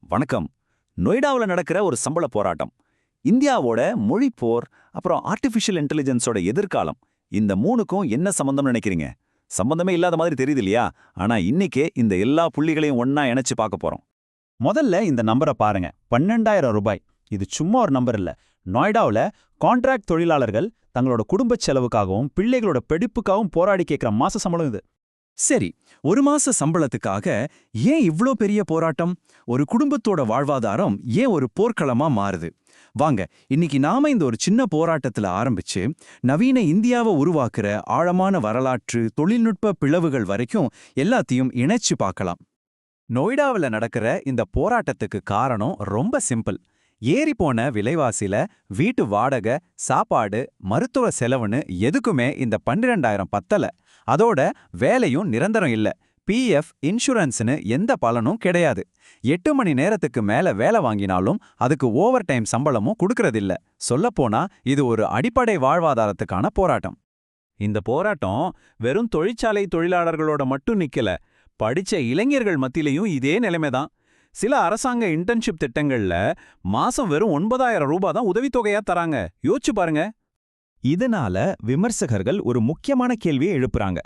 வணக்கம். நொய்டாவில் நடக்கிற ஒரு சம்பள போராட்டம், இந்தியாவோட மொழி போர், அப்புறம் ஆர்டிஃபிஷியல் இன்டெலிஜென்ஸோட எதிர்காலம், இந்த மூணுக்கும் என்ன சம்பந்தம் நினைக்கிறீங்க? சம்பந்தமே இல்லாத மாதிரி தெரியுது இல்லையா? ஆனா இன்னைக்கே இந்த எல்லா புள்ளிகளையும் ஒண்ணா இணைச்சு பார்க்க போறோம். முதல்ல இந்த நம்பரை பாருங்க. 12,000 ரூபாய். இது சும்மா ஒரு நம்பர் இல்ல. நொய்டாவில் கான்ட்ராக்ட் தொழிலாளர்கள் தங்களோட குடும்ப செலவுக்காகவும் பிள்ளைகளோட படிப்புக்காகவும் போராடி கேட்கிற மாச சம்பளம் இது. சரி, ஒரு மாச சம்பளத்துக்காக ஏன் இவ்ளோ பெரிய போராட்டம்? ஒரு குடும்பத்தோட வாழ்வாதாரம் ஏன் ஒரு போர்க்களமா மாறுது? வாங்க, இன்னைக்கு நாம இந்த ஒரு சின்ன போராட்டத்துல ஆரம்பிச்சு நவீன இந்தியாவை உருவாக்குற ஆழமான வரலாற்று தொழில்நுட்ப பிளவுகள் வரைக்கும் எல்லாத்தையும் இணைச்சு பார்க்கலாம். நொய்டாவில் நடக்கிற இந்த போராட்டத்துக்கு காரணம் ரொம்ப சிம்பிள். ஏறிப்போன விலைவாசில வீட்டு வாடகை, சாப்பாடு, மருத்துவ செலவுன்னு எதுக்குமே இந்த 12,000 பத்தல. அதோட வேலையும் நிரந்தரம் இல்ல. பிஎஃப், இன்சூரன்ஸ்னு எந்த பலனும் கிடையாது. 8 மணி நேரத்துக்கு மேல வேலை வாங்கினாலும் அதுக்கு ஓவர் டைம் சம்பளமும் கொடுக்கறதில்ல. சொல்லப்போனா இது ஒரு அடிப்படை வாழ்வாதாரத்துக்கான போராட்டம். இந்த போராட்டம் வெறும் தொழிற்சாலை தொழிலாளர்களோட மட்டும் நிக்கல. படிச்ச இளைஞர்கள் மத்தியிலையும் இதே நிலைமைதான். சில அரசாங்க இன்டர்ன்ஷிப் திட்டங்கள்ல மாசம் வெறும் 9,000 ரூபாய் தான் உதவித்தொகையா தராங்க. யோசிச்சு பாருங்க. இதனால விமர்சகர்கள் ஒரு முக்கியமான கேள்வியை எழுப்புறாங்க.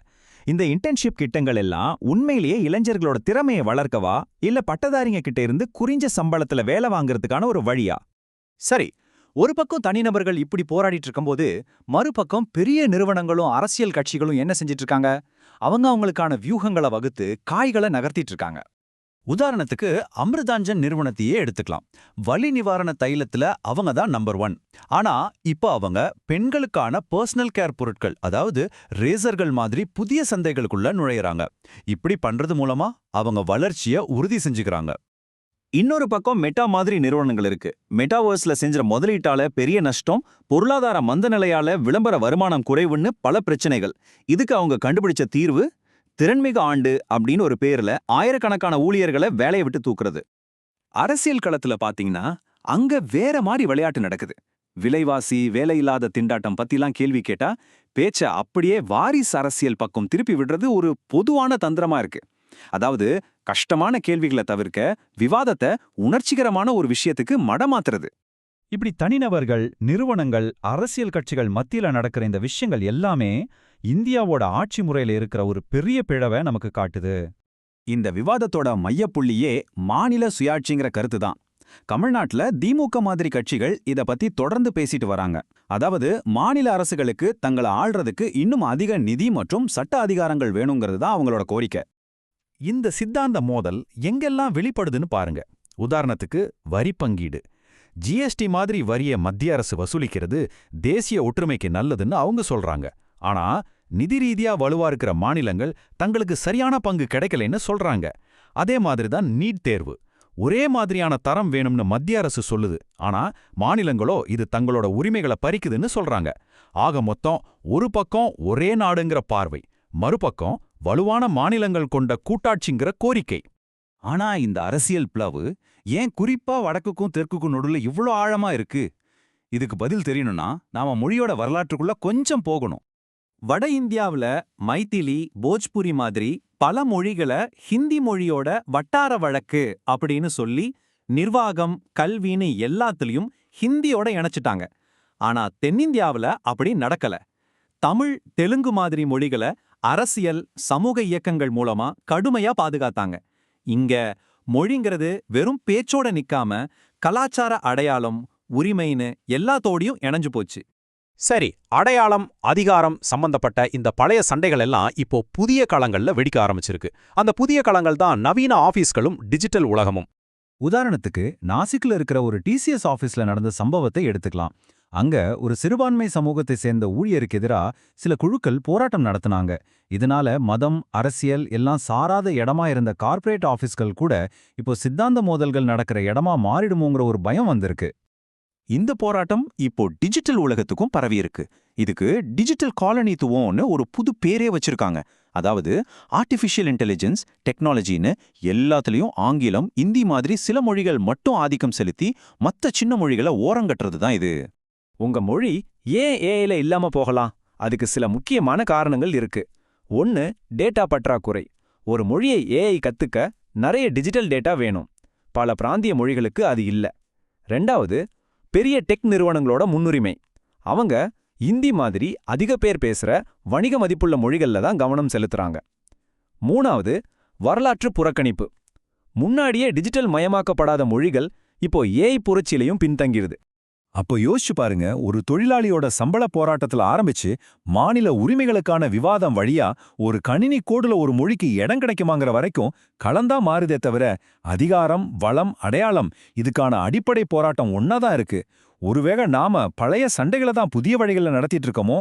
இந்த இன்டர்ன்ஷிப் திட்டங்கள் எல்லாம் உண்மையிலேயே இளைஞர்களோட திறமையை வளர்க்கவா, இல்ல பட்டதாரிங்க கிட்ட இருந்து குறிஞ்ச சம்பளத்துல வேலை வாங்குறதுக்கான ஒரு வழியா? சரி, ஒரு பக்கம் தனிநபர்கள் இப்படி போராடிட்டு இருக்கும்போது, மறுபக்கம் பெரிய நிறுவனங்களும் அரசியல் கட்சிகளும் என்ன செஞ்சிட்டு இருக்காங்க? அவங்களுக்கான வியூகங்களை வகுத்து காய்களை நகர்த்திட்டு இருக்காங்க. உதாரணத்துக்கு அமிர்தாஞ்சன் நிறுவனத்தையே எடுத்துக்கலாம். வலி நிவாரண தைலத்துல அவங்க தான் நம்பர் 1. ஆனா இப்போ அவங்க பெண்களுக்கான பர்சனல் கேர் பொருட்கள், அதாவது ரேசர்கள் மாதிரி புதிய சந்தைகளுக்குள்ள நுழையறாங்க. இப்படி பண்றது மூலமா அவங்க வளர்ச்சியை உறுதி செஞ்சுக்கிறாங்க. இன்னொரு பக்கம் மெட்டா மாதிரி நிறுவனங்கள் இருக்கு. மெட்டாவர்ஸ்ல செஞ்ச முதலீட்டால பெரிய நஷ்டம், பொருளாதார மந்த நிலையால விளம்பர வருமானம் குறைவுன்னு பல பிரச்சனைகள். இதுக்கு அவங்க கண்டுபிடிச்ச தீர்வு திறன்மிகு ஆண்டு அப்படின்னு ஒரு பேர்ல ஆயிரக்கணக்கான ஊழியர்களை வேலையை விட்டு தூக்குறது. அரசியல் களத்துல பாத்தீங்கன்னா அங்க வேற மாதிரி விளையாட்டு நடக்குது. விலைவாசி, வேலையில்லாத திண்டாட்டம் பத்திலாம் கேள்வி கேட்டா பேச்ச அப்படியே வாரிசு அரசியல் பக்கம் திருப்பி விடுறது ஒரு பொதுவான தந்திரமா இருக்கு. அதாவது கஷ்டமான கேள்விகளை தவிர்க்க விவாதத்தை உணர்ச்சிகரமான ஒரு விஷயத்துக்கு மடமாத்துறது. இப்படி தனிநபர்கள், நிறுவனங்கள், அரசியல் கட்சிகள் மத்தியில நடக்கிற இந்த விஷயங்கள் எல்லாமே இந்தியாவோட ஆட்சி முறையில இருக்கிற ஒரு பெரிய பிழவை நமக்கு காட்டுது. இந்த விவாதத்தோட மையப்புள்ளியே மாநில சுயாட்சிங்கிற கருத்து தான். தமிழ்நாட்டுல திமுக மாதிரி கட்சிகள் இத பத்தி தொடர்ந்து பேசிட்டு வராங்க. அதாவது மாநில அரசுகளுக்கு தங்களை ஆள்றதுக்கு இன்னும் அதிக நிதி மற்றும் சட்ட அதிகாரங்கள் வேணுங்கிறது தான் அவங்களோட கோரிக்கை. இந்த சித்தாந்த மோதல் எங்கெல்லாம் வெளிப்படுதுன்னு பாருங்க. உதாரணத்துக்கு வரி பங்கீடு. ஜிஎஸ்டி மாதிரி வரிய மத்திய அரசு வசூலிக்கிறது தேசிய ஒற்றுமைக்கு நல்லதுன்னு அவங்க சொல்றாங்க. ஆனா நிதி ரீதியா வலுவா இருக்கிற மாநிலங்கள் தங்களுக்கு சரியான பங்கு கிடைக்கலன்னு சொல்றாங்க. அதே மாதிரிதான் நீட் தேர்வு. ஒரே மாதிரியான தரம் வேணும்னு மத்திய அரசு சொல்லுது. ஆனா மாநிலங்களோ இது தங்களோட உரிமைகளை பறிக்குதுன்னு சொல்றாங்க. ஆக மொத்தம் ஒரு பக்கம் ஒரே நாடுங்கிற பார்வை, மறுபக்கம் வலுவான மாநிலங்கள் கொண்ட கூட்டாட்சிங்கிற கோரிக்கை. ஆனா இந்த அரசியல் பிளவு ஏன் குறிப்பா வடக்குக்கும் தெற்குக்கும் நடுவுல இவ்ளோ ஆழமா இருக்கு? இதுக்கு பதில் தெரியணும்னா நாம மொழியோட வரலாற்றுக்குள்ள கொஞ்சம் போகணும். வட இந்தியாவுல மைதிலி, போஜ்புரி மாதிரி பல மொழிகளை ஹிந்தி மொழியோட வட்டார வழக்கு அப்படின்னு சொல்லி நிர்வாகம், கல்வின்னு எல்லாத்துலயும் ஹிந்தியோட இணைச்சிட்டாங்க. ஆனா தென்னிந்தியாவுல அப்படி நடக்கல. தமிழ், தெலுங்கு மாதிரி மொழிகளை அரசியல், சமூக இயக்கங்கள் மூலமா கடுமையா பாதுகாத்தாங்க. இங்க மொழிங்கிறது வெறும் பேச்சோட நிக்காம கலாச்சார அடையாளம், உரிமைன்னு எல்லாத்தோடையும் இணைஞ்சு போச்சு. சரி, அடையாளம், அதிகாரம் சம்பந்தப்பட்ட இந்த பழைய சண்டைகள் எல்லாம் இப்போ புதிய களங்கள்ல வெடிக்க ஆரம்பிச்சிருக்கு. அந்த புதிய களங்கள் தான் நவீன ஆபீஸ்களும் டிஜிட்டல் உலகமும். உதாரணத்துக்கு நாசிக்ல இருக்கிற ஒரு டிசிஎஸ் ஆபீஸ்ல நடந்த சம்பவத்தை எடுத்துக்கலாம். அங்க ஒரு சிறுபான்மை சமூகத்தை சேர்ந்த ஊழியருக்கு எதிரா சில குழுக்கள் போராட்டம் நடத்தினாங்க. இதனால மதம், அரசியல் எல்லாம் சாராத இடமா இருந்த கார்ப்பரேட் ஆபீஸ்கள் கூட இப்போ சித்தாந்த மோதல்கள் நடக்கிற இடமா மாறிடுமோங்கிற ஒரு பயம் வந்திருக்கு. இந்த போராட்டம் இப்போ டிஜிட்டல் உலகத்துக்கும் பரவி இருக்கு. இதுக்கு டிஜிட்டல் காலனித்துவம்னு ஒரு புது பேரே வச்சிருக்காங்க. அதாவது ஆர்டிஃபிஷியல் இன்டெலிஜென்ஸ், டெக்னாலஜின்னு எல்லாத்துலயும் ஆங்கிலம், இந்தி மாதிரி சில மொழிகள் மட்டும் ஆதிக்கம் செலுத்தி மற்ற சின்ன மொழிகளை ஓரங்கட்டுறது தான் இது. உங்க மொழி ஏன் ஏஐல இல்லாம போகலாம்? அதுக்கு சில முக்கியமான காரணங்கள் இருக்கு. 1, டேட்டா பற்றாக்குறை. ஒரு மொழியை ஏஐ கத்துக்க நிறைய டிஜிட்டல் டேட்டா வேணும். பல பிராந்திய மொழிகளுக்கு அது இல்ல. 2வது, பெரிய டெக் நிறுவனங்களோட முன்னுரிமை. அவங்க இந்தி மாதிரி அதிக பேர் பேசுற வணிக மதிப்புள்ள மொழிகள்ல தான் கவனம் செலுத்துறாங்க. 3வது, வரலாற்று புறக்கணிப்பு. முன்னாடியே டிஜிட்டல் மயமாக்கப்படாத மொழிகள் இப்போ ஏஐ புரட்சியிலையும் பின்தங்கிருது. அப்போ யோசிச்சு பாருங்க, ஒரு தொழிலாளியோட சம்பள போராட்டத்துல ஆரம்பிச்சு மாநில உரிமைகளுக்கான விவாதம் வழியா ஒரு கணினி கோடுல ஒரு மொழிக்கு இடம் கிடைக்குமாங்கிற வரைக்கும் களம்தான் மாறுதே தவிர அதிகாரம், வளம், அடையாளம் இதுக்கான அடிப்படை போராட்டம் ஒன்னாதான் இருக்கு. ஒருவேளை நாம பழைய சண்டைகளை தான் புதிய வழிகளில் நடத்திட்டு இருக்கோமோ?